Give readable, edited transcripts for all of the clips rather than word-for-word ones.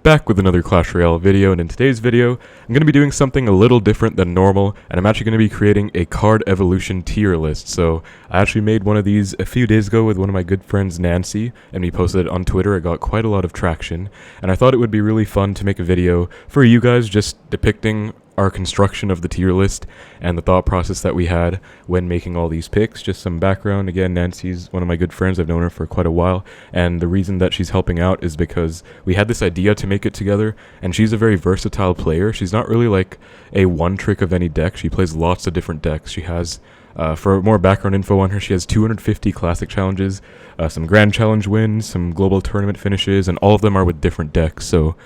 back with another Clash Royale video, and in today's video, I'm going to be doing something a little different than normal, and I'm actually going to be creating a card evolution tier list. So, I actually made one of these a few days ago with one of my good friends, Nancy, and we posted it on Twitter. It got quite a lot of traction, and I thought it would be really fun to make a video for you guys just depicting our construction of the tier list and the thought process that we had when making all these picks. Just some background. Again, Nancy's one of my good friends. I've known her for quite a while, and the reason that she's helping out is because we had this idea to make it together, and she's a very versatile player. She's not really like a one trick of any deck. She plays lots of different decks. She has for more background info on her, she has 250 classic challenges, some grand challenge wins, some global tournament finishes, and all of them are with different decks, so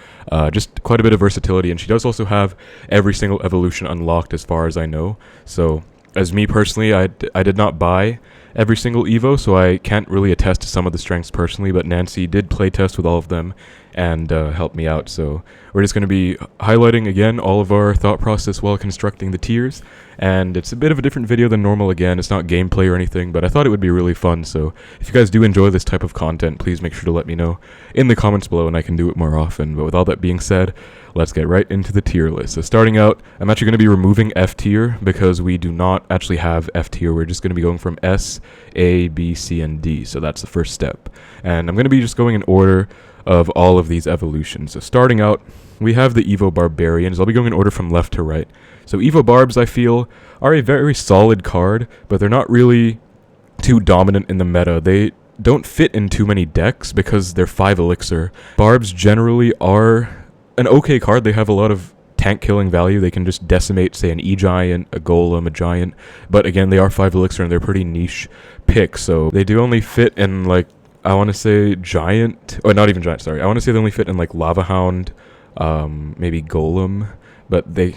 just quite a bit of versatility. And she does also have every single evolution unlocked as far as I know. So as me personally, I did not buy every single Evo, so I can't really attest to some of the strengths personally, but Nancy did play test with all of them and help me out. So we're just going to be highlighting again all of our thought process while constructing the tiers, and it's a bit of a different video than normal. Again, it's not gameplay or anything, but I thought it would be really fun. So if you guys do enjoy this type of content, please make sure to let me know in the comments below and I can do it more often. But with all that being said, let's get right into the tier list. So starting out, I'm actually going to be removing F tier because we do not actually have F tier. We're just going to be going from S, A, B, C, and D. So that's the first step, and I'm going to be just going in order of all of these evolutions. So starting out, we have the Evo Barbarians. I'll be going in order from left to right. So Evo Barbs, I feel, are a very solid card, but they're not really too dominant in the meta. They don't fit in too many decks because they're 5 elixir. Barbs generally are an okay card. They have a lot of tank killing value. They can just decimate, say, an E-Giant, a Golem, a Giant, but again, they are 5 elixir and they're pretty niche picks, so they do only fit in, like, I want to say Giant, or not even Giant, sorry. I want to say they only fit in like Lava Hound, maybe Golem, but they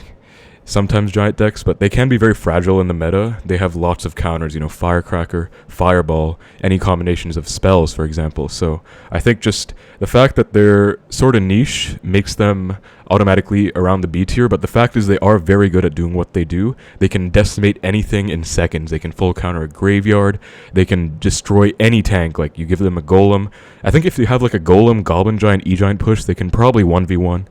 sometimes Giant decks, but they can be very fragile in the meta. They have lots of counters, you know, Firecracker, Fireball, any combinations of spells, for example. So I think just the fact that they're sort of niche makes them automatically around the B tier, but the fact is they are very good at doing what they do. They can decimate anything in seconds. They can full counter a graveyard. They can destroy any tank. Like, you give them a Golem. I think if you have like a Golem, Goblin Giant, E-Giant push, they can probably 1v1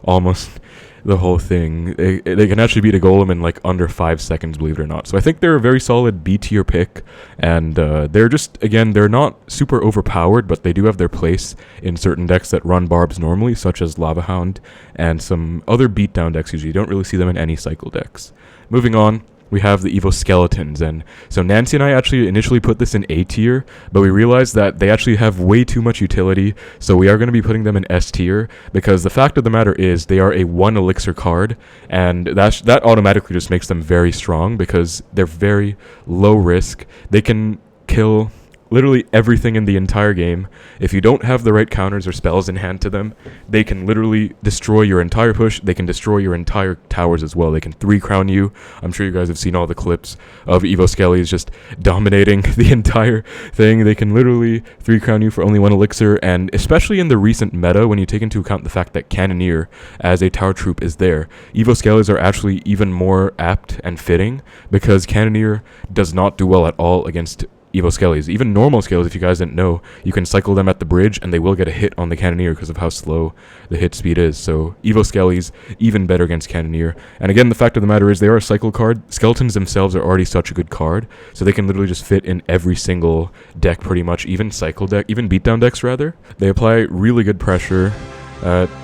almost the whole thing. They can actually beat a Golem in like under 5 seconds, believe it or not. So I think they're a very solid B tier pick, and they're just, again, they're not super overpowered, but they do have their place in certain decks that run Barbs normally, such as Lava Hound and some other beatdown decks. Usually you don't really see them in any cycle decks. Moving on, we have the Evo Skeletons, and so Nancy and I actually initially put this in A tier, but we realized that they actually have way too much utility, so we are going to be putting them in S tier, because the fact of the matter is they are a 1 elixir card, and that automatically just makes them very strong, because they're very low risk. They can kill literally everything in the entire game. If you don't have the right counters or spells in hand to them, they can literally destroy your entire push. They can destroy your entire towers as well. They can 3-crown you. I'm sure you guys have seen all the clips of Evo Skellies just dominating the entire thing. They can literally 3-crown you for only 1 elixir, and especially in the recent meta, when you take into account the fact that Cannoneer as a tower troop is there, Evo Skellies are actually even more apt and fitting, because Cannoneer does not do well at all against Evo Skellies. Even normal Skellies, if you guys didn't know, you can cycle them at the bridge and they will get a hit on the Cannoneer because of how slow the hit speed is. So Evo Skellies, even better against Cannoneer. And again, the fact of the matter is they are a cycle card. Skeletons themselves are already such a good card, so they can literally just fit in every single deck pretty much, even cycle deck, even beatdown decks rather. They apply really good pressure,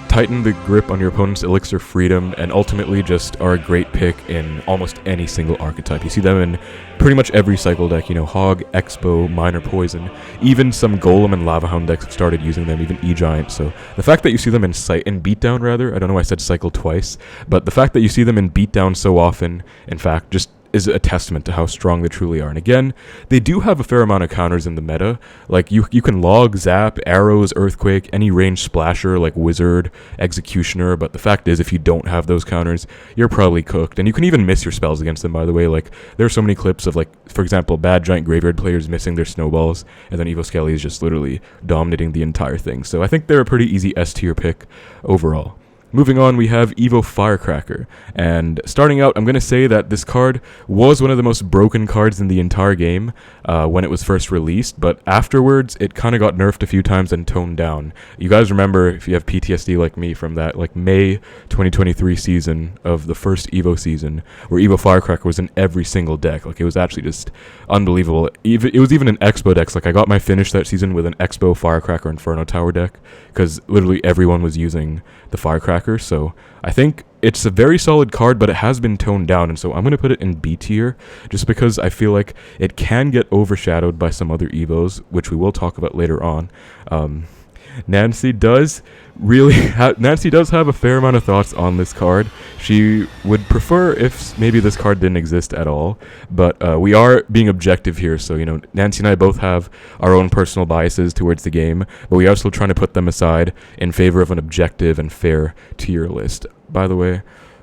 tighten the grip on your opponent's elixir freedom, and ultimately just are a great pick in almost any single archetype. You see them in pretty much every cycle deck, you know, Hog, Expo, Minor Poison, even some Golem and Lava Hound decks have started using them, even E-Giant. So the fact that you see them in beatdown rather, I don't know why I said cycle twice, but the fact that you see them in beatdown so often, in fact, just is a testament to how strong they truly are. And again, they do have a fair amount of counters in the meta. Like, you can log, zap, arrows, earthquake, any ranged splasher like Wizard, Executioner, but the fact is, if you don't have those counters, you're probably cooked. And you can even miss your spells against them, by the way. Like, there are so many clips of, like, for example, bad Giant Graveyard players missing their snowballs, and then Evo Skelly is just literally dominating the entire thing. So I think they're a pretty easy S tier pick overall. moving on, we have Evo Firecracker. And starting out, I'm going to say that this card was one of the most broken cards in the entire game when it was first released, but afterwards, it kind of got nerfed a few times and toned down. You guys remember, if you have PTSD like me, from that like May 2023 season of the first Evo season, where Evo Firecracker was in every single deck. Like, it was actually just unbelievable. It was even in Expo decks. Like, I got my finish that season with an Expo Firecracker Inferno Tower deck, because literally everyone was using the Firecracker. So I think it's a very solid card, but it has been toned down, and so I'm going to put it in B tier, just because I feel like it can get overshadowed by some other Evos, which we will talk about later on. Nancy does have a fair amount of thoughts on this card. She would prefer if maybe this card didn't exist at all, but we are being objective here, so Nancy and I both have our own personal biases towards the game, but we are still trying to put them aside in favor of an objective and fair tier list. By the way,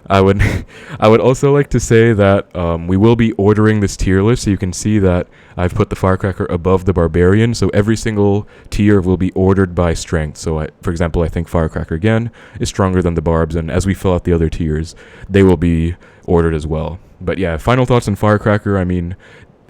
I would also like to say that we will be ordering this tier list, so you can see that I've put the Firecracker above the Barbarian, so every single tier will be ordered by strength. So, for example, I think Firecracker again is stronger than the Barbs, and as we fill out the other tiers, they will be ordered as well. But yeah, final thoughts on Firecracker. I mean,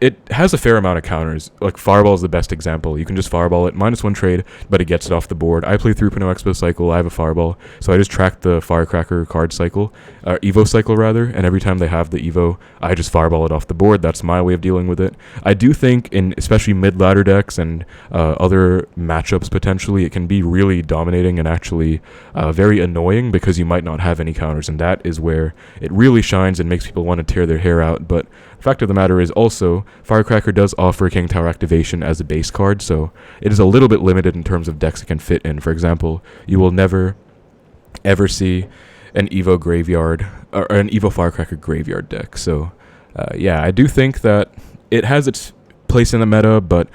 it has a fair amount of counters. Like, Fireball is the best example. You can just Fireball it, -1 trade, but it gets it off the board. I play 3.0 Expo cycle, I have a Fireball, so I just track the Firecracker card cycle, Evo cycle rather, and every time they have the Evo, I just Fireball it off the board. That's my way of dealing with it. I do think in especially mid-ladder decks and other matchups potentially, it can be really dominating and actually very annoying, because you might not have any counters, and that is where it really shines and makes people want to tear their hair out. But the fact of the matter is also, Firecracker does offer King Tower activation as a base card, so it is a little bit limited in terms of decks it can fit in. For example, you will never, ever see an Evo graveyard, or an Evo Firecracker graveyard deck. So, yeah, I do think that it has its place in the meta, but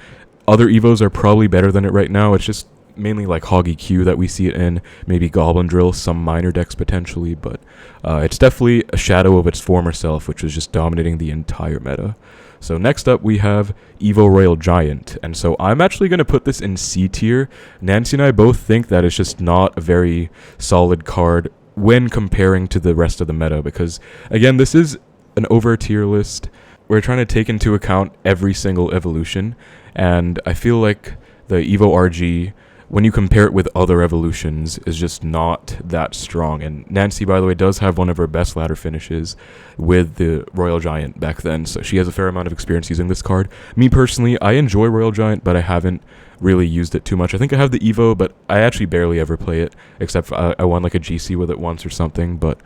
other Evos are probably better than it right now. It's just mainly like Hoggy Q that we see it in, maybe Goblin Drill, some minor decks potentially, but it's definitely a shadow of its former self, which was just dominating the entire meta. So next up, we have Evo Royal Giant, and so I'm actually going to put this in C tier. Nancy and I both think that it's just not a very solid card when comparing to the rest of the meta, because, again, this is an over tier list. We're trying to take into account every single evolution, and I feel like the Evo RG, when you compare it with other evolutions, is just not that strong. And Nancy, by the way, does have one of her best ladder finishes with the Royal Giant back then, so she has a fair amount of experience using this card. Me personally, I enjoy Royal Giant, but I haven't really used it too much. I think I have the Evo, but I actually barely ever play it, except I won like a GC with it once or something. But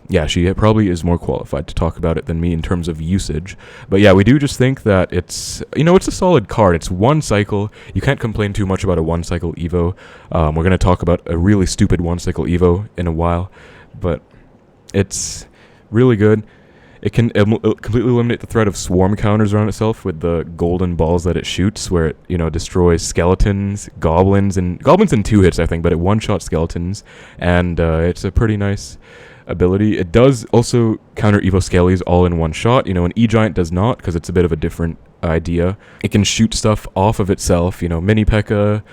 yeah, she probably is more qualified to talk about it than me in terms of usage. But yeah, we do just think that it's a solid card. It's one cycle. You can't complain too much about a one cycle Evo. We're going to talk about a really stupid one cycle Evo in a while, but it's really good. It can completely eliminate the threat of swarm counters around itself with the golden balls that it shoots, where it destroys skeletons, goblins in 2 hits, I think, but it one-shot skeletons, and it's a pretty nice ability. It does also counter Evo Skellies all in one shot. An E-Giant does not, because it's a bit of a different idea. It can shoot stuff off of itself, Mini P.E.K.K.A,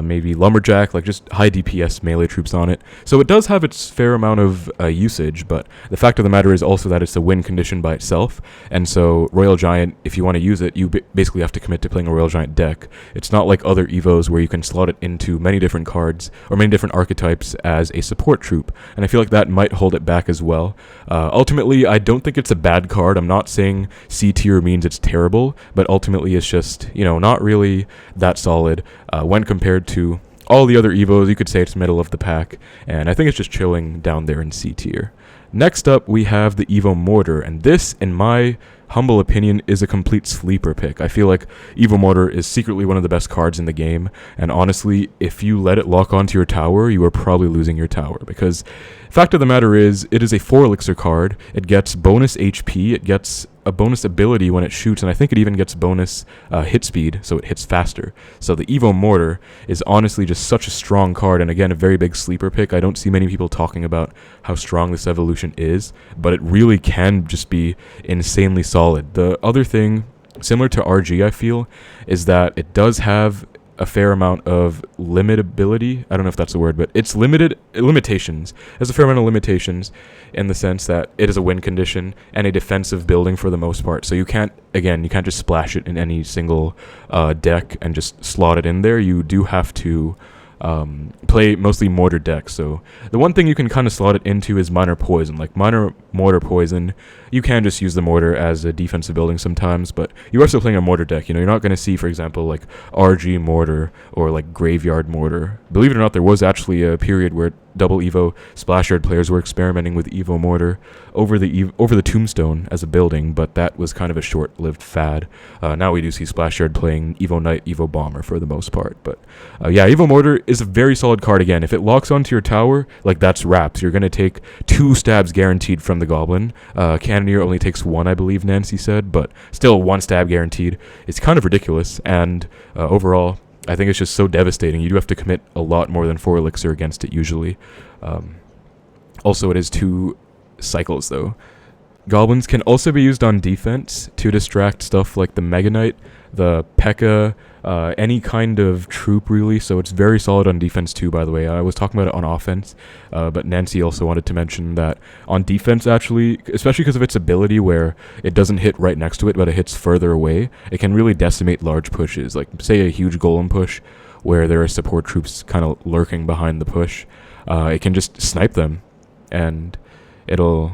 maybe Lumberjack, like just high DPS melee troops on it. So it does have its fair amount of usage, but the fact of the matter is also that it's a win condition by itself, and so Royal Giant, if you want to use it, you basically have to commit to playing a Royal Giant deck. It's not like other Evos where you can slot it into many different cards or many different archetypes as a support troop, and I feel like that might hold it back as well. Ultimately, I don't think it's a bad card. I'm not saying C tier means it's terrible, but ultimately it's just, not really that solid when compared to all the other Evos. You could say it's middle of the pack, and I think it's just chilling down there in C tier. Next up, we have the Evo Mortar, and this, in my humble opinion, is a complete sleeper pick. I feel like Evo Mortar is secretly one of the best cards in the game, and honestly, if you let it lock onto your tower, you are probably losing your tower, because fact of the matter is, it is a 4 elixir card. It gets bonus HP, it gets a bonus ability when it shoots, and I think it even gets bonus hit speed, so it hits faster. So the Evo Mortar is honestly just such a strong card, and again, a very big sleeper pick. I don't see many people talking about how strong this evolution is, but it really can just be insanely solid. The other thing, similar to RG, I feel, is that it does have a fair amount of limitability. I don't know if that's a word, but it's limitations. It has a fair amount of limitations in the sense that it is a win condition and a defensive building for the most part. So you can't just splash it in any single deck and just slot it in there. You do have to play mostly mortar decks. So the one thing you can kind of slot it into is minor poison. Like minor mortar poison, you can just use the mortar as a defensive building sometimes, but you are still playing a mortar deck. You know, you're not going to see, for example, like RG mortar or like graveyard mortar. Believe it or not, there was actually a period where double Evo Splash Yard players were experimenting with Evo Mortar over the Tombstone as a building, but that was kind of a short-lived fad. Now we do see Splash Yard playing Evo Knight, Evo Bomber for the most part. But yeah, Evo Mortar is a very solid card. Again, if it locks onto your tower, like that's wraps. You're going to take 2 stabs guaranteed from the Goblin. Cannoneer only takes 1, I believe Nancy said, but still 1 stab guaranteed. It's kind of ridiculous, and overall, I think it's just so devastating. You do have to commit a lot more than 4 elixir against it usually. Also, it is 2 cycles though. Goblins can also be used on defense to distract stuff like the Mega Knight, the P.E.K.K.A., any kind of troop really, so it's very solid on defense too, by the way. I was talking about it on offense, but Nancy also wanted to mention that on defense actually, especially because of its ability where it doesn't hit right next to it, but it hits further away, it can really decimate large pushes, like say a huge golem push where there are support troops kind of lurking behind the push. It can just snipe them, and it'll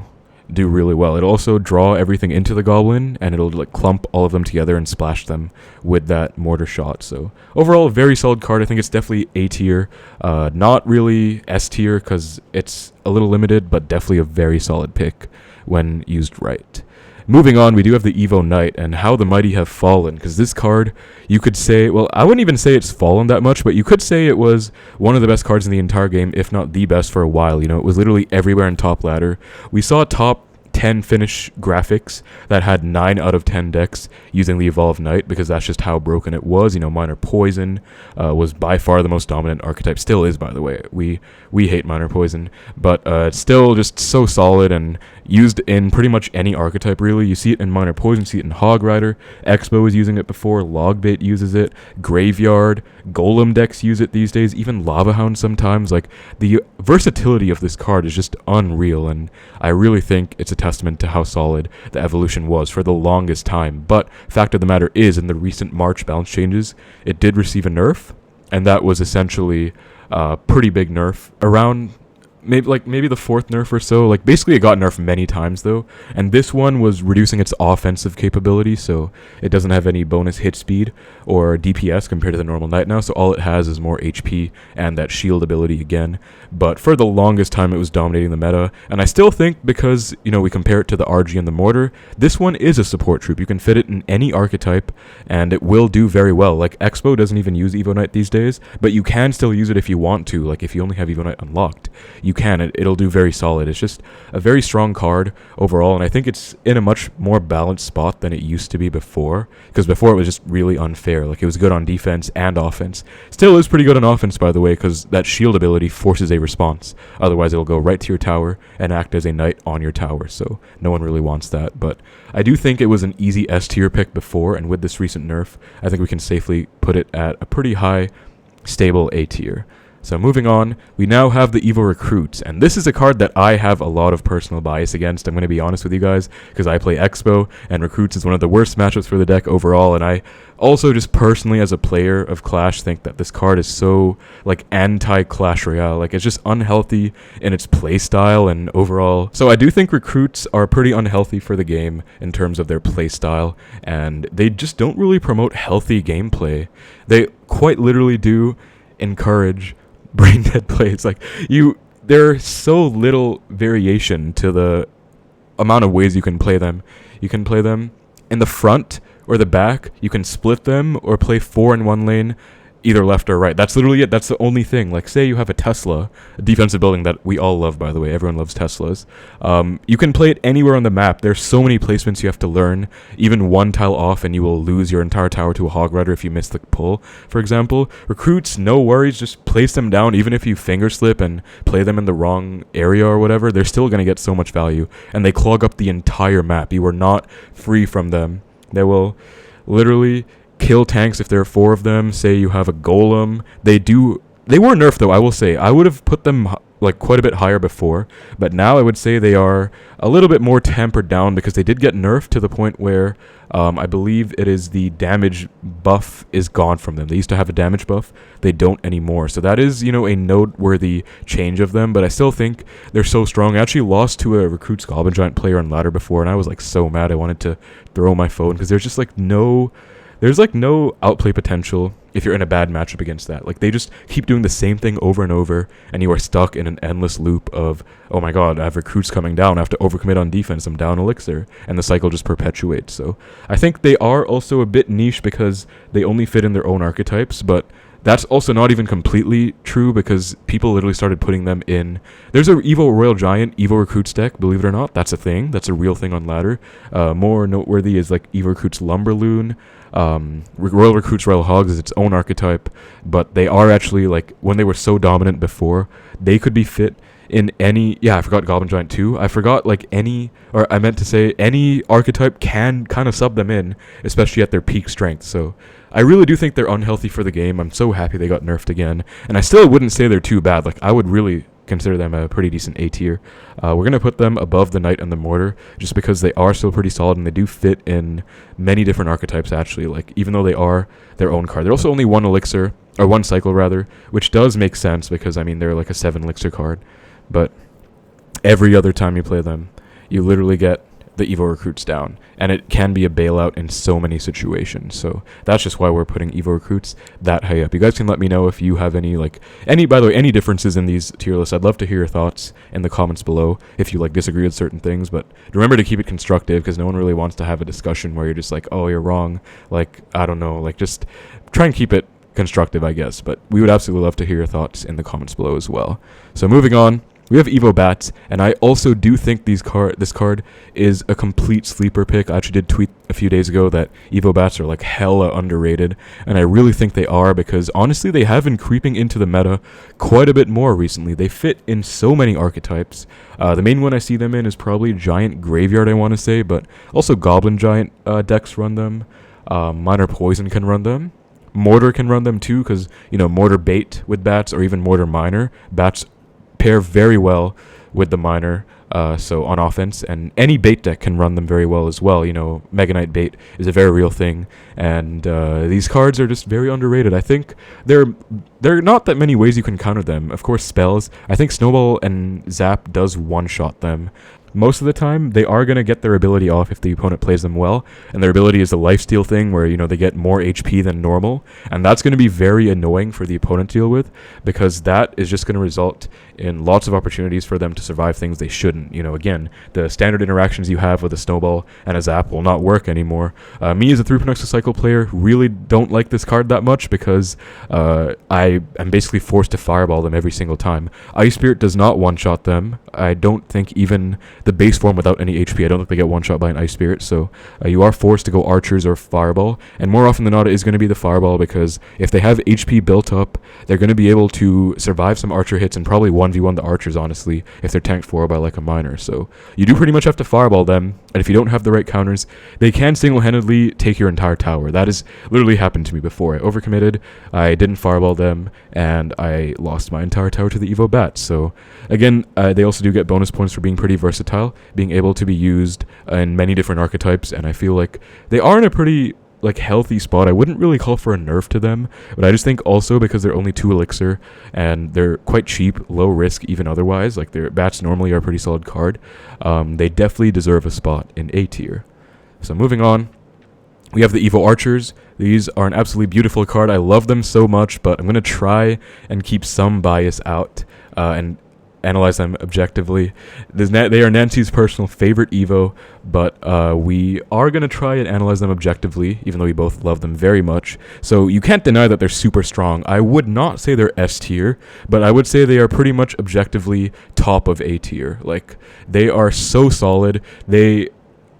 do really well. It'll also draw everything into the Goblin, and it'll like clump all of them together and splash them with that mortar shot. So overall, a very solid card. I think it's definitely A tier, not really S tier because it's a little limited, but definitely a very solid pick when used right. Moving on, we do have the Evo Knight and How the Mighty Have Fallen, because this card, you could say, well, I wouldn't even say it's fallen that much, but you could say it was one of the best cards in the entire game, if not the best for a while. You know, it was literally everywhere in top ladder. We saw top 10 finish graphics that had 9 out of 10 decks using the Evolved Knight, because that's just how broken it was. You know, Minor Poison was by far the most dominant archetype. Still is, by the way. We hate Minor Poison, but it's still just so solid and used in pretty much any archetype, really. You see it in Minor Poison, you see it in Hog Rider, Expo is using it before, Logbait uses it, Graveyard, Golem decks use it these days, even Lava Hound sometimes. Like, the versatility of this card is just unreal, and I really think it's a testament to how solid the evolution was for the longest time. But fact of the matter is, in the recent March balance changes, it did receive a nerf, and that was essentially a pretty big nerf around maybe the 4th nerf or so. Like, basically it got nerfed many times though, and this one was reducing its offensive capability, so it doesn't have any bonus hit speed or DPS compared to the normal knight now, so all it has is more HP and that shield ability again. But for the longest time it was dominating the meta, and I still think, because, you know, we compare it to the RG and the Mortar, this one is a support troop. You can fit it in any archetype and it will do very well. Like, Expo doesn't even use Evo Knight these days, but you can still use it if you want to. Like, if you only have Evo Knight unlocked, you can. It'll do very solid. It's just a very strong card overall, and I think it's in a much more balanced spot than it used to be before, because before it was just really unfair. Like, it was good on defense and offense. Still is pretty good on offense, by the way, because that shield ability forces a response. Otherwise, it'll go right to your tower and act as a knight on your tower, so no one really wants that. But I do think it was an easy S tier pick before, and with this recent nerf, I think we can safely put it at a pretty high, stable A tier. So moving on, we now have the Evo Recruits, and this is a card that I have a lot of personal bias against. I'm going to be honest with you guys, because I play Expo, and Recruits is one of the worst matchups for the deck overall, and I also just personally as a player of Clash think that this card is so, like, anti-Clash Royale. Like, it's just unhealthy in its playstyle and overall. So I do think Recruits are pretty unhealthy for the game in terms of their playstyle, and they just don't really promote healthy gameplay. They quite literally do encourage brain dead plays. Like, there's so little variation to the amount of ways you can play them. You can play them in the front or the back. You can split them or play 4 in one lane, either left or right. That's literally it. That's the only thing. Like, say you have a Tesla, a defensive building that we all love, by the way. Everyone loves Teslas. You can play it anywhere on the map. There's so many placements you have to learn. Even one tile off and you will lose your entire tower to a Hog Rider if you miss the pull, for example. Recruits, no worries. Just place them down. Even if you finger slip and play them in the wrong area or whatever, they're still going to get so much value. And they clog up the entire map. You are not free from them. They will literally kill tanks if there are 4 of them. Say you have a golem. They were nerfed though, I will say. I would have put them like quite a bit higher before, but now I would say they are a little bit more tempered down because they did get nerfed to the point where I believe it is the damage buff is gone from them. They used to have a damage buff, they don't anymore. So that is, you know, a noteworthy change of them, but I still think they're so strong. I actually lost to a Recruits Goblin Giant player on ladder before, and I was like so mad I wanted to throw my phone because there's just like no outplay potential if you're in a bad matchup against that. Like, they just keep doing the same thing over and over, and you are stuck in an endless loop of, oh my god, I have recruits coming down, I have to overcommit on defense, I'm down elixir, and the cycle just perpetuates. So I think they are also a bit niche because they only fit in their own archetypes, but that's also not even completely true because people literally started putting them in. There's a Evo Royal Giant, Evo Recruits deck, believe it or not. That's a thing. That's a real thing on ladder. More noteworthy is like Evo Recruits Lumberloon. Royal Recruits Royal Hogs is its own archetype, but they are actually, like, when they were so dominant before, they could be fit in any, I forgot Goblin Giant too. I forgot, like, any archetype can kind of sub them in, especially at their peak strength. So I really do think they're unhealthy for the game. I'm so happy they got nerfed again, and I still wouldn't say they're too bad. Like, I would really consider them a pretty decent A tier. We're going to put them above the Knight and the Mortar just because they are still pretty solid and they do fit in many different archetypes actually. Like, even though they are their own card, they're also only one elixir, or one cycle rather, which does make sense because, I mean, they're like a 7 elixir card, but every other time you play them, you literally get the Evo Recruits down, and it can be a bailout in so many situations. So that's just why we're putting Evo Recruits that high up. You guys can let me know if you have any differences in these tier lists. I'd love to hear your thoughts in the comments below if you disagree with certain things, but remember to keep it constructive because no one really wants to have a discussion where you're just like, oh, you're wrong. Like, I don't know, like, just try and keep it constructive, I guess. But we would absolutely love to hear your thoughts in the comments below as well. So moving on, we have Evo Bats, and I also do think this card is a complete sleeper pick. I actually did tweet a few days ago that Evo Bats are like hella underrated, and I really think they are because honestly they have been creeping into the meta quite a bit more recently. They fit in so many archetypes. The main one I see them in is probably Giant Graveyard, I want to say, but also Goblin Giant decks run them. Minor Poison can run them. Mortar can run them too because, you know, Mortar Bait with Bats or even Mortar Minor. Bats pair very well with the Minor, so on offense, and any bait deck can run them very well as well. You know, Mega Knight bait is a very real thing, and these cards are just very underrated. I think there are not that many ways you can counter them. Of course, spells. I think Snowball and Zap does one-shot them. Most of the time, they are going to get their ability off if the opponent plays them well, and their ability is a lifesteal thing where, you know, they get more HP than normal, and that's going to be very annoying for the opponent to deal with, because that is just going to result in lots of opportunities for them to survive things they shouldn't. You know, again, the standard interactions you have with a Snowball and a Zap will not work anymore. Me as a 3.x cycle player really don't like this card that much because I am basically forced to fireball them every single time. Ice Spirit does not one-shot them. I don't think even the base form without any HP, I don't think they get one-shot by an Ice Spirit, so you are forced to go Archers or Fireball, and more often than not it is going to be the Fireball because if they have HP built up, they're going to be able to survive some Archer hits and probably 1v1 the Archers, honestly, if they're tanked for by like a Minor. So you do pretty much have to Fireball them, and if you don't have the right counters, they can single-handedly take your entire tower. That has literally happened to me before. I overcommitted, I didn't Fireball them, and I lost my entire tower to the Evo Bat. So again, they also do get bonus points for being pretty versatile, being able to be used in many different archetypes, and I feel like they are in a pretty healthy spot. I wouldn't really call for a nerf to them, but I just think also because they're only 2 elixir and they're quite cheap, low risk even otherwise, like their Bats normally are a pretty solid card, they definitely deserve a spot in A tier. So moving on, we have the Evo Archers. These are an absolutely beautiful card. I love them so much, but I'm going to try and keep some bias out and analyze them objectively. They are Nancy's personal favorite Evo, but we are going to try and analyze them objectively, even though we both love them very much. So you can't deny that they're super strong. I would not say they're S tier, but I would say they are pretty much objectively top of A tier. Like, they are so solid. They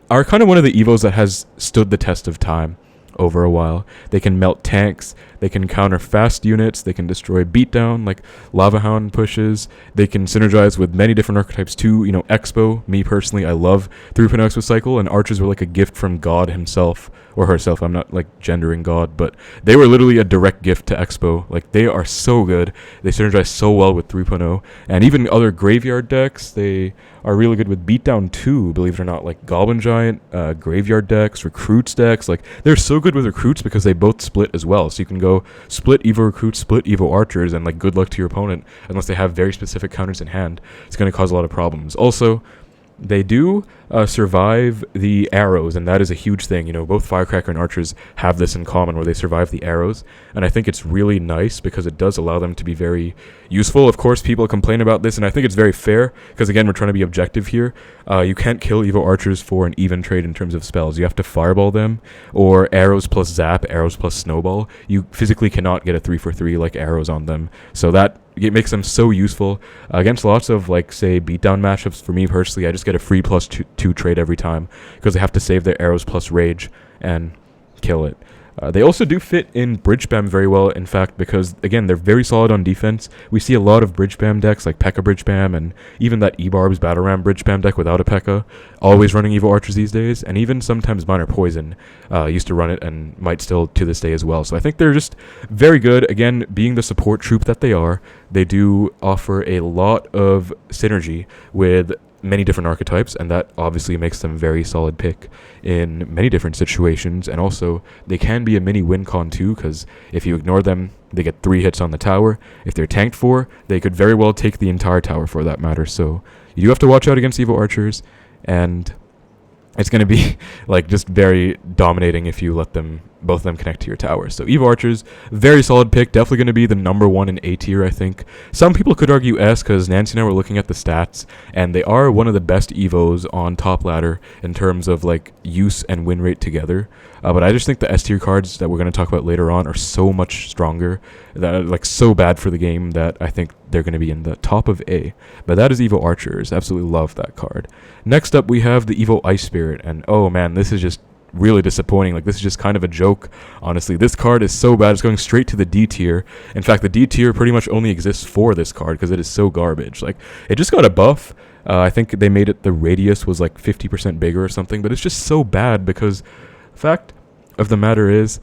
are kind of one of the Evos that has stood the test of time over a while. They can melt tanks, They can counter fast units. They can destroy beatdown like Lava Hound pushes. They can synergize with many different archetypes too. You know, Expo, me personally, I love 3.0 Expo Cycle, and archers were like a gift from God himself, or herself. I'm not like gendering God, but they were literally a direct gift to Expo. Like, they are so good. They synergize so well with 3.0, and even other graveyard decks, they are really good with beatdown too, believe it or not, like Goblin Giant, graveyard decks, recruits decks. Like, they're so good with recruits because they both split as well. So you can go split Evo recruits, split Evo archers, and like good luck to your opponent unless they have very specific counters in hand. It's going to cause a lot of problems. Also, they do survive the arrows, and that is a huge thing. You know, both Firecracker and archers have this in common, where they survive the arrows, and I think it's really nice because it does allow them to be very useful. Of course, people complain about this, and I think it's very fair because, again, we're trying to be objective here. You can't kill Evo archers for an even trade in terms of spells. You have to fireball them, or arrows plus zap, arrows plus snowball. You physically cannot get a 3-for-3 like arrows on them, so that it makes them so useful against lots of, like, say, beatdown matchups. For me personally, I just get a free +2 trade every time because they have to save their arrows plus rage and kill it. They also do fit in bridge spam very well, in fact, because, again, they're very solid on defense. We see a lot of bridge spam decks, like P.E.K.K.A. bridge spam, and even that E-Barb's Battle Ram bridge spam deck without a P.E.K.K.A. always running Evo Archers these days, and even sometimes Minor Poison used to run it and might still to this day as well. So I think they're just very good. Again, being the support troop that they are, they do offer a lot of synergy with many different archetypes, and that obviously makes them a very solid pick in many different situations. And also, they can be a mini win con too, because if you ignore them, they get 3 hits on the tower. If they're tanked for, they could very well take the entire tower for that matter. So you do have to watch out against Evo archers, and it's going to be like just very dominating if you let them, both of them, connect to your tower. So Evo Archers, very solid pick. Definitely going to be the #1 in A tier, I think. Some people could argue S, because Nancy and I were looking at the stats, and they are one of the best Evos on top ladder in terms of like use and win rate together. But I just think the S tier cards that we're going to talk about later on are so much stronger, that are like so bad for the game, that I think they're going to be in the top of A. But that is Evo Archers. Absolutely love that card. Next up, we have the Evo Ice Spirit, and oh man, this is just really disappointing. Like, this is just kind of a joke, honestly. This card is so bad, it's going straight to the D tier. In fact, the D tier pretty much only exists for this card because it is so garbage. Like, it just got a buff. I think they made it, the radius was like 50% bigger or something, but it's just so bad because the fact of the matter is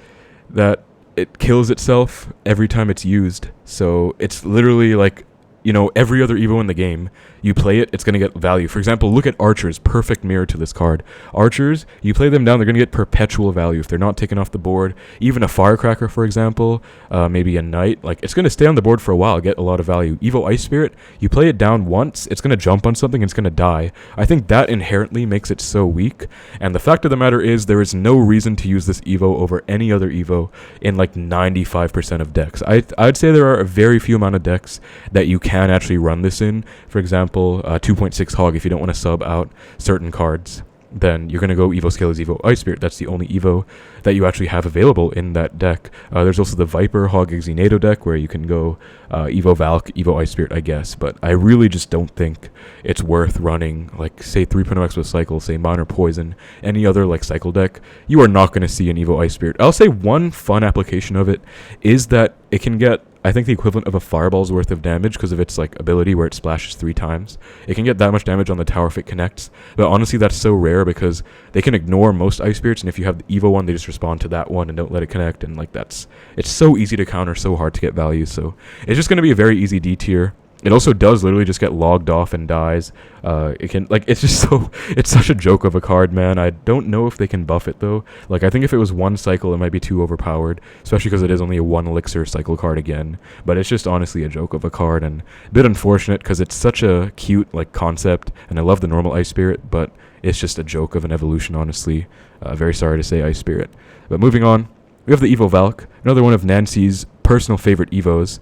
that it kills itself every time it's used. So it's literally like, you know, every other Evo in the game, you play it, it's going to get value. For example, look at Archers, perfect mirror to this card. Archers, you play them down, they're going to get perpetual value if they're not taken off the board. Even a Firecracker, for example, maybe a Knight, like, it's going to stay on the board for a while, get a lot of value. Evo Ice Spirit, you play it down once, it's going to jump on something, it's going to die. I think that inherently makes it so weak, and the fact of the matter is there is no reason to use this Evo over any other Evo in like 95% of decks. I'd say there are a very few amount of decks that you can actually run this in. For example, 2.6 Hog, if you don't want to sub out certain cards, then you're going to go Evo Scalers, Evo Ice Spirit. That's the only Evo that you actually have available in that deck. There's also the Viper Hog Exenato deck where you can go Evo Valk, Evo Ice Spirit, I guess. But I really just don't think it's worth running, like, say, 3.0 Expo Cycle, say, Minor Poison, any other, like, Cycle deck. You are not going to see an Evo Ice Spirit. I'll say one fun application of it is that it can get, I think, the equivalent of a fireball's worth of damage because of its like ability where it splashes 3 times. It can get that much damage on the tower if it connects, but honestly that's so rare because they can ignore most Ice Spirits, and if you have the Evo one, they just respond to that one and don't let it connect, and like it's so easy to counter, so hard to get value. So it's just going to be a very easy D tier. It also does literally just get logged off and dies. It can, like, it's just so, it's such a joke of a card, man. I don't know if they can buff it, though. Like, I think if it was 1 cycle, it might be too overpowered, especially because it is only a 1 elixir cycle card again. But it's just honestly a joke of a card, and a bit unfortunate because it's such a cute, like, concept, and I love the normal Ice Spirit, but it's just a joke of an evolution, honestly. Very sorry to say, Ice Spirit. But moving on, we have the Evo Valk, another one of Nancy's personal favorite evos.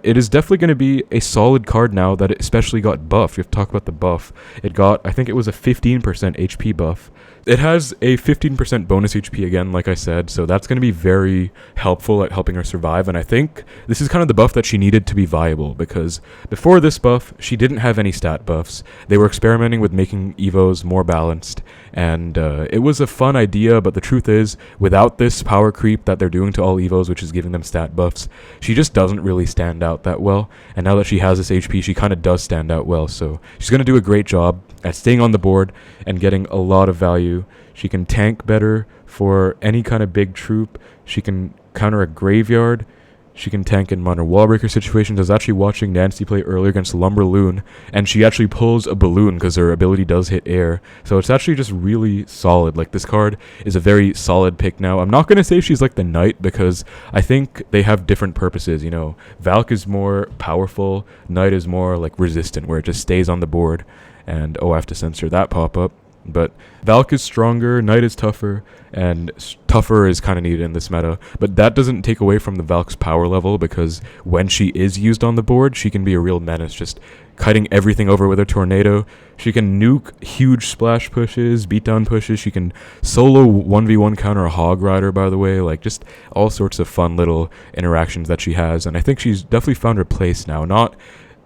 It is definitely going to be a solid card now that it especially got buffed. We have to talk about the buff. It got, I think it was a 15% HP buff. It has a 15% bonus HP again, like I said, so that's going to be very helpful at helping her survive, and I think this is kind of the buff that she needed to be viable, because before this buff, she didn't have any stat buffs. They were experimenting with making evos more balanced, and it was a fun idea, but the truth is, without this power creep that they're doing to all evos, which is giving them stat buffs, she just doesn't really stand out that well, and now that she has this HP, she kind of does stand out well, so she's going to do a great job at staying on the board and getting a lot of value. She can tank better for any kind of big troop. She can counter a graveyard. She can tank in minor Wallbreaker situations. I was actually watching Nancy play earlier against Lumberloon, and she actually pulls a balloon because her ability does hit air. So it's actually just really solid. Like, this card is a very solid pick now. I'm not going to say she's like the Knight, because I think they have different purposes. You know, Valk is more powerful. Knight is more like resistant, where it just stays on the board. And, oh, I have to censor that pop-up. But Valk is stronger, Knight is tougher, and tougher is kind of needed in this meta. But that doesn't take away from the Valk's power level, because when she is used on the board, she can be a real menace, just kiting everything over with a tornado. She can nuke huge splash pushes, beatdown pushes. She can solo 1v1 counter a Hog Rider, by the way. Like, just all sorts of fun little interactions that she has. And I think she's definitely found her place now. Not,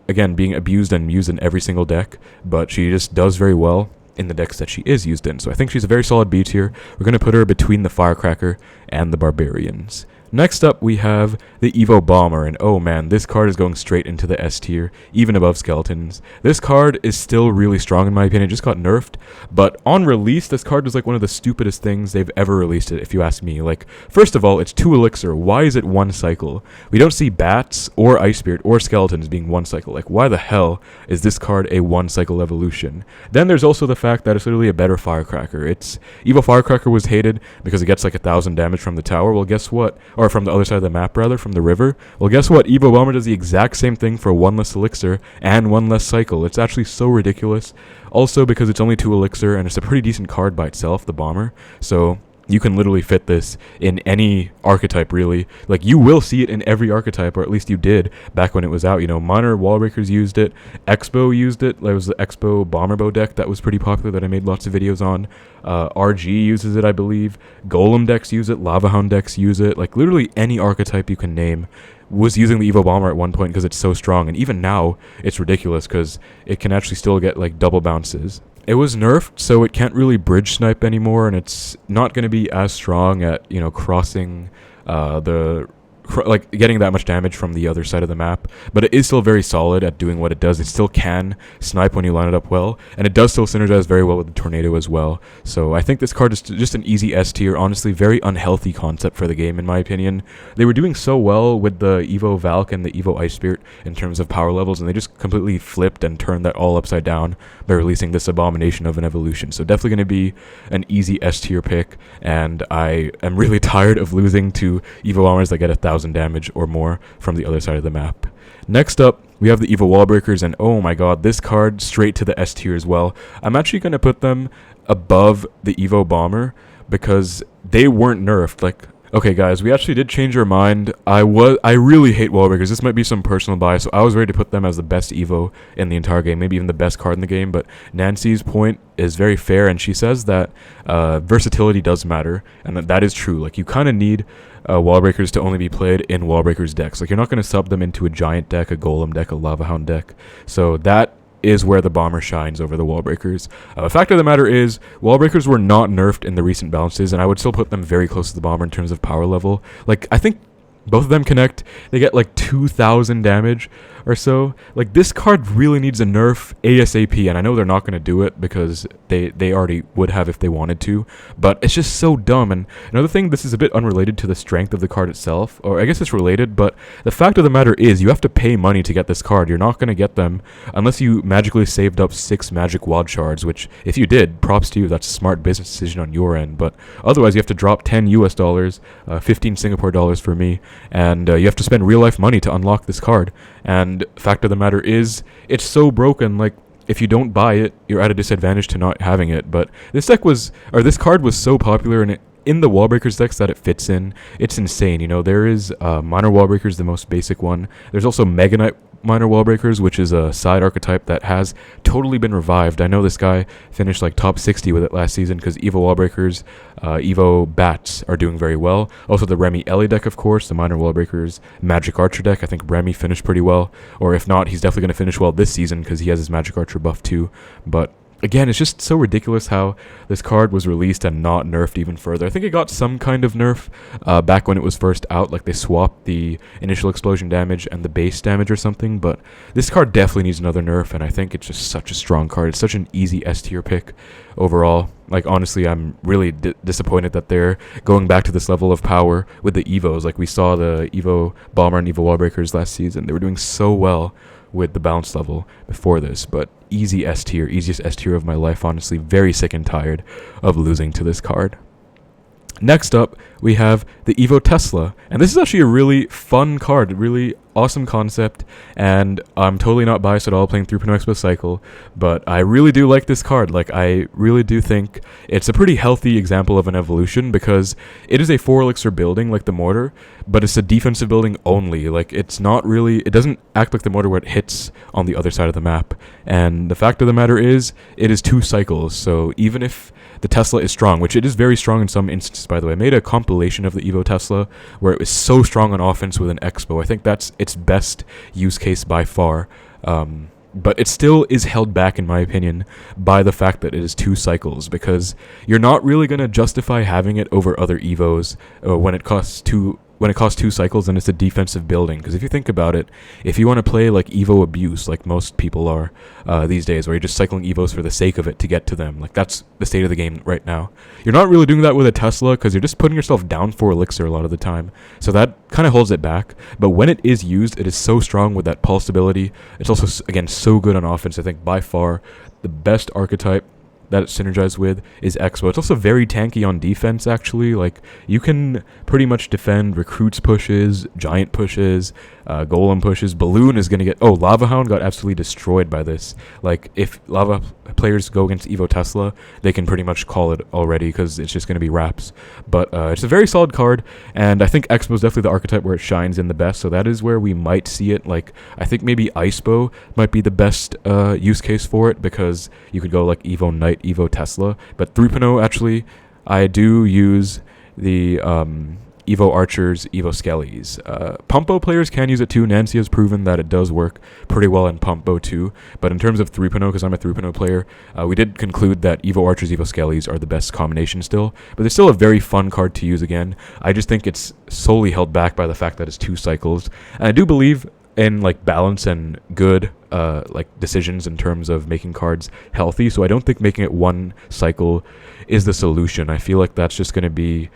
again, being abused and used in every single deck, but she just does very well in the decks that she is used in. So I think she's a very solid B tier. We're going to put her between the Firecracker and the Barbarians. Next up, we have the Evo Bomber, and oh man, this card is going straight into the S tier, even above Skeletons. This card is still really strong in my opinion. It just got nerfed, but on release, this card is like one of the stupidest things they've ever released it, if you ask me. Like, first of all, it's 2 elixir. Why is it 1 cycle? We don't see Bats or Ice Spirit or Skeletons being 1 cycle. Like, why the hell is this card a 1 cycle evolution? Then there's also the fact that it's literally a better Firecracker. Evo Firecracker was hated because it gets like 1,000 damage from the tower. Well, guess what? Or from the other side of the map, rather, from the river. Well, guess what? Evo Bomber does the exact same thing for 1 less elixir and 1 less cycle. It's actually so ridiculous. Also, because it's only 2 elixir, and it's a pretty decent card by itself, the Bomber. So you can literally fit this in any archetype, really. Like, you will see it in every archetype, or at least you did back when it was out. You know, minor Wallbreakers used it, Expo used it. There was the Expo Bomber Bow deck that was pretty popular that I made lots of videos on. RG uses it, I believe. Golem decks use it, Lava Hound decks use it. Like, literally any archetype you can name was using the Evo Bomber at one point because it's so strong. And even now, it's ridiculous because it can actually still get, like, double bounces. It was nerfed, so it can't really bridge snipe anymore, and it's not going to be as strong at, you know, crossing like getting that much damage from the other side of the map, but it is still very solid at doing what it does. It still can snipe when you line it up well, and it does still synergize very well with the tornado as well. So I think this card is just an easy S tier. Honestly, very unhealthy concept for the game in my opinion. They were doing so well with the Evo Valk and the Evo Ice Spirit in terms of power levels, and they just completely flipped and turned that all upside down by releasing this abomination of an evolution. So definitely going to be an easy S tier pick, and I am really tired of losing to Evo Bombers that get 1,000 damage or more from the other side of the map. Next up, we have the Evo Wallbreakers, and oh my god, this card straight to the S tier as well. I'm actually going to put them above the Evo Bomber because they weren't nerfed. Like, okay guys, we actually did change our mind. I really hate Wallbreakers. This might be some personal bias, so I was ready to put them as the best Evo in the entire game, maybe even the best card in the game, but Nancy's point is very fair, and she says that versatility does matter, and that is true. Like, you kind of need Wallbreakers to only be played in Wallbreakers decks. Like, you're not going to sub them into a Giant deck, a Golem deck, a Lava Hound deck. So that is where the Bomber shines over the Wallbreakers. The fact of the matter is, Wallbreakers were not nerfed in the recent balances, and I would still put them very close to the Bomber in terms of power level. Like, I think both of them connect, they get like 2,000 damage or so. Like, this card really needs a nerf ASAP, and I know they're not going to do it because they already would have if they wanted to, but it's just so dumb. And another thing, this is a bit unrelated to the strength of the card itself, or I guess it's related, but the fact of the matter is you have to pay money to get this card. You're not going to get them unless you magically saved up 6 magic wild shards, which if you did, props to you, that's a smart business decision on your end, but otherwise you have to drop 10 US dollars, 15 Singapore dollars for me, and you have to spend real life money to unlock this card. And fact of the matter is, it's so broken. Like, if you don't buy it, you're at a disadvantage to not having it. But this card was so popular, and it in the Wallbreakers decks that it fits in, it's insane. You know, there is Minor Wallbreakers, the most basic one. There's also Mega Knight Minor Wallbreakers, which is a side archetype that has totally been revived. I know this guy finished like top 60 with it last season because Evo Wallbreakers, Evo Bats are doing very well. Also the Remy Ellie deck, of course, the Minor Wallbreakers Magic Archer deck. I think Remy finished pretty well, or if not, he's definitely going to finish well this season because he has his Magic Archer buff too. But again, it's just so ridiculous how this card was released and not nerfed even further. I think it got some kind of nerf back when it was first out, like they swapped the initial explosion damage and the base damage or something, but this card definitely needs another nerf, and I think it's just such a strong card. It's such an easy S tier pick overall. Like, honestly, I'm really disappointed that they're going back to this level of power with the Evos. Like, we saw the Evo Bomber and Evo Wallbreakers last season. They were doing so well with the bounce level before this, but easy S tier, easiest S tier of my life, honestly. Very sick and tired of losing to this card. Next up, we have the Evo Tesla, and this is actually a really fun card, really awesome concept, and I'm totally not biased at all playing 3.0 Expo Cycle, but I really do like this card. Like, I really do think it's a pretty healthy example of an evolution because it is a 4 elixir building like the Mortar, but it's a defensive building only. Like, it's not really, it doesn't act like the Mortar where it hits on the other side of the map, and the fact of the matter is, it is 2 cycles, so even if the Tesla is strong, which it is very strong in some instances, by the way. I made a compilation of the Evo Tesla where it was so strong on offense with an Expo. I think that's its best use case by far. But it still is held back, in my opinion, by the fact that it is 2 cycles, because you're not really going to justify having it over other Evos when it costs 2 cycles and it's a defensive building. Because if you think about it, if you want to play like Evo Abuse, like most people are these days, where you're just cycling Evos for the sake of it to get to them, like that's the state of the game right now. You're not really doing that with a Tesla because you're just putting yourself down for elixir a lot of the time. So that kind of holds it back. But when it is used, it is so strong with that pulse ability. It's also, again, so good on offense. I think by far the best archetype that it's synergized with is Expo. It's also very tanky on defense, actually. Like, you can pretty much defend Recruits pushes, Giant pushes, Golem pushes. Balloon is going to get... Oh, Lava Hound got absolutely destroyed by this. Like, if Lava players go against Evo Tesla, they can pretty much call it already because it's just going to be wraps. But it's a very solid card, and I think Expo is definitely the archetype where it shines in the best, so that is where we might see it. Like, I think maybe Icepo might be the best use case for it, because you could go like Evo Knight, Evo Tesla, but 3.0 actually, I do use the Evo Archers, Evo Skellies. Pumpo players can use it too. Nancy has proven that it does work pretty well in Pumpo too, but in terms of 3.0, because I'm a 3.0 player, we did conclude that Evo Archers, Evo Skellies are the best combination still, but it's still a very fun card to use again. I just think it's solely held back by the fact that it's 2 cycles, and I do believe in like balance and good like decisions in terms of making cards healthy, so I don't think making it 1 cycle is the solution. I feel like that's just going to be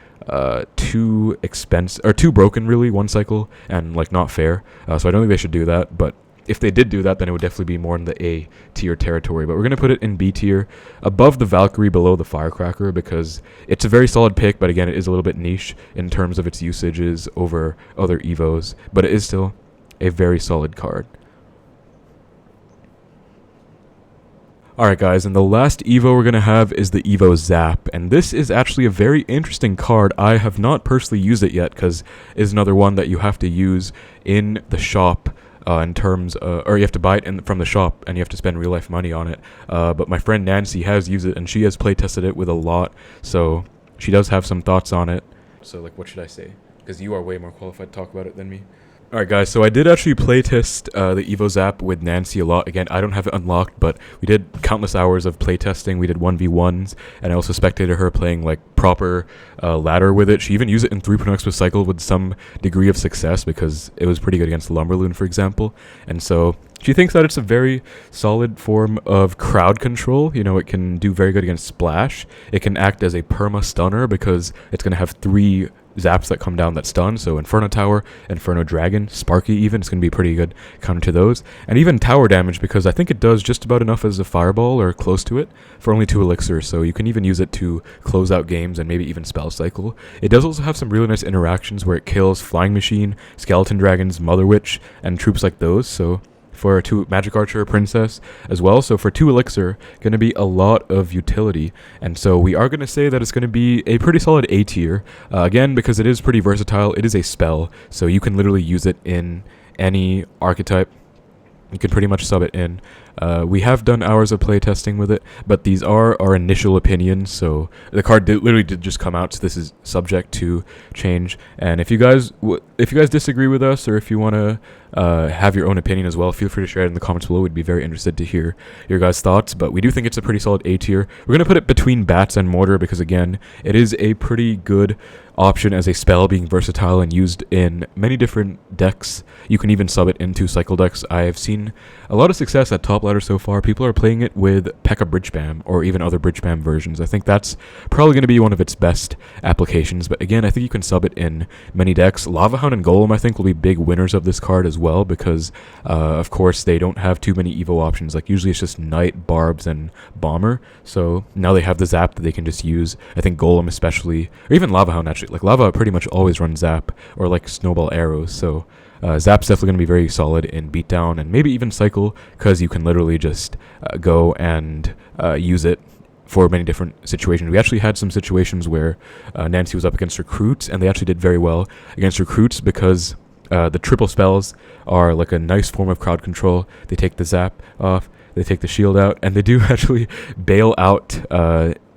too expensive, or too broken really, 1 cycle, and like not fair, so I don't think they should do that. But if they did do that, then it would definitely be more in the A tier territory, but we're going to put it in B tier, above the Valkyrie, below the Firecracker, because it's a very solid pick, but again, it is a little bit niche in terms of its usages over other Evos, but it is still a very solid card. Alright guys, and the last Evo we're going to have is the Evo Zap, and this is actually a very interesting card. I have not personally used it yet, because it is another one that you have to use in the shop, in terms, or you have to buy it from the shop, and you have to spend real life money on it, but my friend Nancy has used it, and she has play tested it with a lot, so she does have some thoughts on it. So like, what should I say? Because you are way more qualified to talk about it than me. Alright guys, so I did actually playtest the Evo Zap with Nancy a lot. Again, I don't have it unlocked, but we did countless hours of playtesting. We did 1v1s, and I also spectated her playing like proper ladder with it. She even used it in 3.0 Expo Cycle with some degree of success, because it was pretty good against Lumberloon, for example. And so she thinks that it's a very solid form of crowd control. You know, it can do very good against Splash. It can act as a perma stunner, because it's going to have 3 zaps that come down that stun, so Inferno Tower, Inferno Dragon, Sparky even, it's going to be pretty good counter to those, and even tower damage, because I think it does just about enough as a fireball, or close to it, for only 2 elixirs, so you can even use it to close out games and maybe even spell cycle. It does also have some really nice interactions where it kills Flying Machine, Skeleton Dragons, Mother Witch, and troops like those, so for 2 Magic Archer Princess as well. So for 2 Elixir, going to be a lot of utility. And so we are going to say that it's going to be a pretty solid A tier. Again, because it is pretty versatile, it is a spell. So you can literally use it in any archetype. You can pretty much sub it in. We have done hours of play testing with it, but these are our initial opinions, so the card literally did just come out, so this is subject to change. And if you guys disagree with us, or if you want to have your own opinion as well, feel free to share it in the comments below. We'd be very interested to hear your guys' thoughts, but we do think it's a pretty solid A tier. We're going to put it between Bats and Mortar because, again, it is a pretty good option as a spell, being versatile and used in many different decks. You can even sub it into cycle decks. I have seen a lot of success at top ladder so far. People are playing it with P.E.K.K.A. Bridge Spam or even other Bridge Spam versions. I think that's probably going to be one of its best applications, but again, I think you can sub it in many decks. Lava Hound and Golem, I think, will be big winners of this card as well because, of course, they don't have too many Evo options. Like, usually it's just Knight, Barbs, and Bomber, so now they have the Zap that they can just use. I think Golem especially, or even Lava Hound actually. Like, Lava pretty much always runs Zap or like Snowball Arrows, so Zap's definitely going to be very solid in Beatdown and maybe even Cycle, because you can literally just go and use it for many different situations. We actually had some situations where Nancy was up against Recruits, and they actually did very well against Recruits because the triple spells are like a nice form of crowd control. They take the Zap off, they take the shield out, and they do actually bail out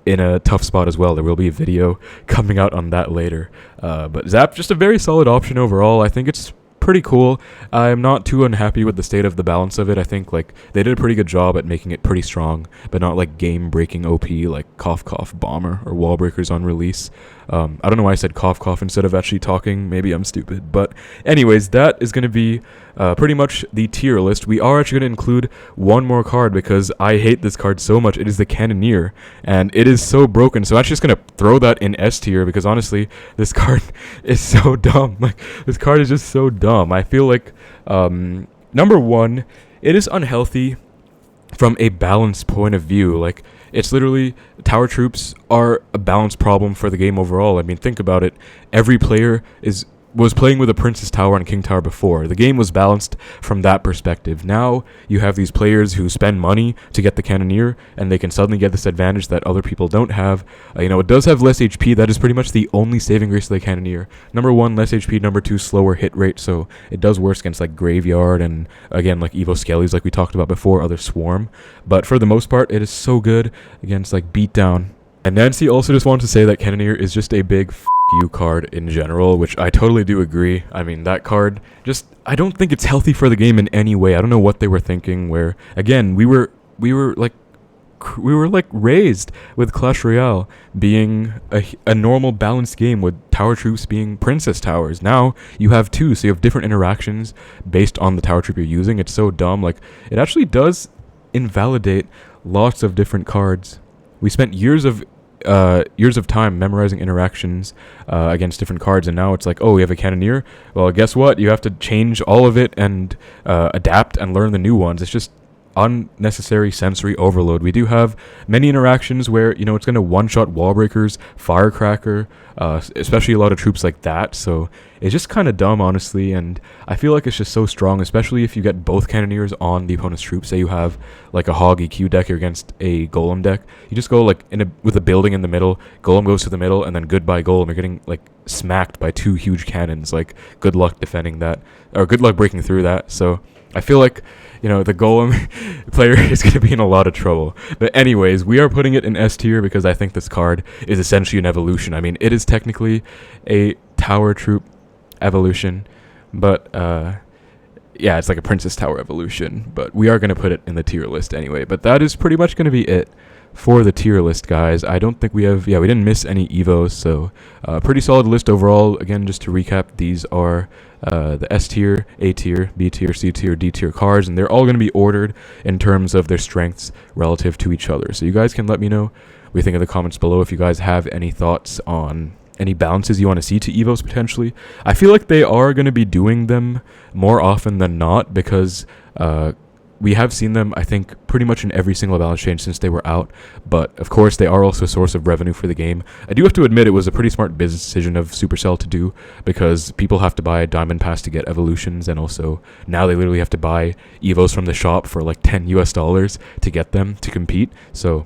in a tough spot as well. There will be a video coming out on that later. But Zap, just a very solid option overall. I think it's pretty cool. I'm not too unhappy with the state of the balance of it. I think like they did a pretty good job at making it pretty strong, but not like game-breaking OP like Cough Cough Bomber or Wallbreakers on release. I don't know why I said Cough Cough instead of actually talking. Maybe I'm stupid. But anyways, that is going to be pretty much the tier list. We are actually going to include one more card because I hate this card so much. It is the Cannoneer, and it is so broken. So I'm actually just going to throw that in S tier because honestly, this card is so dumb. Like, this card is just so dumb. I feel like, number one, it is unhealthy from a balance point of view. Like, it's literally, tower troops are a balance problem for the game overall. I mean, think about it. Every player was playing with a Princess Tower and King Tower before. The game was balanced from that perspective. Now you have these players who spend money to get the Cannoneer, and they can suddenly get this advantage that other people don't have. It does have less HP. That is pretty much the only saving grace of the Cannoneer. Number one, less HP. Number two, slower hit rate. So it does worse against like Graveyard and, again, like Evo Skellies like we talked about before, other Swarm. But for the most part, it is so good against like Beatdown. And Nancy also just wanted to say that Cannoneer is just a big you card in general, which I totally do agree. I mean, that card just, I don't think it's healthy for the game in any way. I don't know what they were thinking, where again, we were like raised with Clash Royale being a normal balanced game with tower troops being princess towers. Now you have two, so you have different interactions based on the tower troop you're using. It's so dumb. Like, it actually does invalidate lots of different cards. We spent years of time memorizing interactions against different cards, and now it's like, oh, we have a Cannoneer. Well, guess what? You have to change all of it and adapt and learn the new ones. It's just unnecessary sensory overload. We do have many interactions where, it's going to one-shot Wallbreakers, Firecracker, especially a lot of troops like that, so it's just kind of dumb, honestly, and I feel like it's just so strong, especially if you get both Cannoneers on the opponent's troops. Say you have like a Hog EQ deck against a Golem deck, you just go like with a building in the middle, Golem goes to the middle, and then goodbye Golem. You're getting like smacked by two huge cannons. Like, good luck defending that, or good luck breaking through that. So I feel like, the Golem player is going to be in a lot of trouble. But anyways, we are putting it in S tier because I think this card is essentially an evolution. I mean, it is technically a tower troop evolution, but yeah, it's like a Princess Tower evolution. But we are going to put it in the tier list anyway. But that is pretty much going to be it for the tier list, guys. I don't think we didn't miss any Evos, so pretty solid list overall. Again, just to recap, these are the S tier, A tier, B tier, C tier, D tier cards, and they're all going to be ordered in terms of their strengths relative to each other. So you guys can let me know what you think in the comments below if you guys have any thoughts on any balances you want to see to Evos potentially. I feel like they are going to be doing them more often than not because we have seen them, I think, pretty much in every single balance change since they were out, but of course they are also a source of revenue for the game. I do have to admit it was a pretty smart business decision of Supercell to do, because people have to buy a Diamond Pass to get evolutions, and also now they literally have to buy Evos from the shop for like $10 to get them to compete. So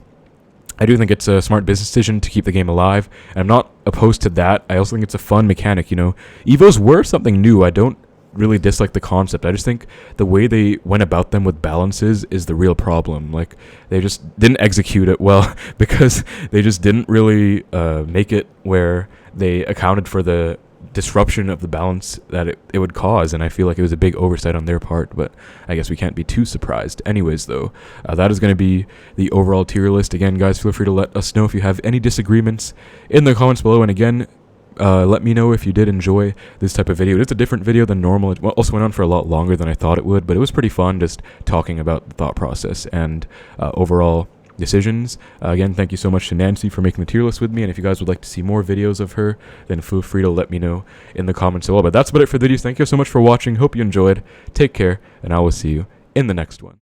I do think it's a smart business decision to keep the game alive, and I'm not opposed to that. I also think it's a fun mechanic, you know. Evos were something new. I don't really dislike the concept. I just think the way they went about them with balances is the real problem. Like, they just didn't execute it well because they just didn't really make it where they accounted for the disruption of the balance that it would cause, and I feel like it was a big oversight on their part, but I guess we can't be too surprised. Anyways, though, that is going to be the overall tier list. Again, guys, feel free to let us know if you have any disagreements in the comments below, and again, let me know if you did enjoy this type of video. It's a different video than normal. It also went on for a lot longer than I thought it would, but it was pretty fun just talking about the thought process and overall decisions. Again, thank you so much to Nancy for making the tier list with me, and if you guys would like to see more videos of her, then feel free to let me know in the comments below. But that's about it for the videos. Thank you so much for watching. Hope you enjoyed. Take care, and I will see you in the next one.